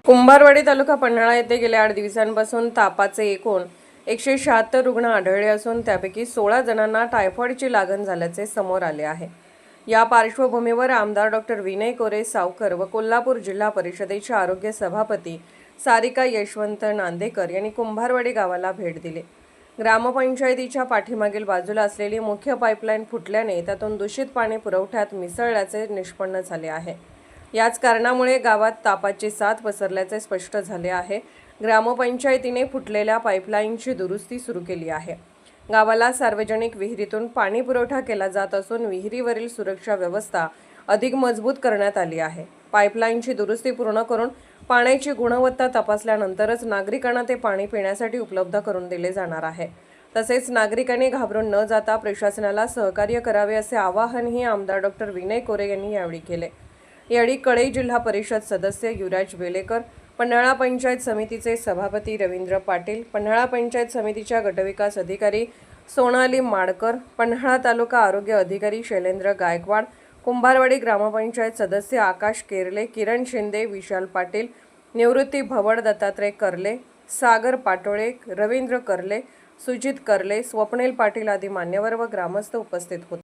कुंभारवाडी तालुका पन्हाळा येथे गेल्या 8 दिवसांपासून तापाचे एकूण 176 रुग्ण आढळले असून त्यापैकी 16 जणांना टायफॉइडची लागण झाल्याचे समोर आले आहे। या पार्श्वभूमीवर आमदार डॉक्टर विनय कोरे सावकर व कोल्हापूर जिल्हा परिषदेचे आरोग्य सभापती सारिका यशवंत नांदेकर यांनी कुंभारवाडी गावाला भेट दिली। ग्रामपंचायतीच्या पाठीमागील बाजूला असलेली मुख्य पाईपलाईन फुटल्याने त्यातून दूषित पाणी पुरवठ्यात मिसळल्याचे निष्पन्न झाले आहे। याच कारणामुळे गावात तापाची साथ पसरल्याचे स्पष्ट झाले आहे। ग्रामपंचायतीने फुटलेल्या पाईपलाईनची दुरुस्ती सुरू केली आहे। गावाला सार्वजनिक विहिरीतून पाणी पुरवठा केला जात असून विहिरीवरील सुरक्षा व्यवस्था अधिक मजबूत करण्यात आली आहे। पाईपलाईनची दुरुस्ती पूर्ण करून पाण्याची गुणवत्ता तपासल्यानंतरच नागरिकांना ते पाणी पिण्यासाठी उपलब्ध करून दिले जाणार आहे। तसेच नागरिकांनी घाबरून न जाता प्रशासनाला सहकार्य करावे असे आवाहनही आमदार डॉक्टर विनय कोरे यांनी यावेळी केले। यावेळी कळई जिल्हा परिषद सदस्य युवराज बेलेकर, पन्हाळा पंचायत समितीचे सभापती रवींद्र पाटील, पन्हाळा पंचायत समितीच्या गटविकास अधिकारी सोनाली माडकर, पन्हाळा तालुका आरोग्य अधिकारी शैलेंद्र गायकवाड, कुंभारवाडी ग्रामपंचायत सदस्य आकाश केरले, किरण शिंदे, विशाल पाटील, निवृत्ती भवड, दत्तात्रय करले, सागर पाटोळे, रवींद्र करले, सुजित करले, स्वप्नील पाटील आदी मान्यवर व ग्रामस्थ उपस्थित होते।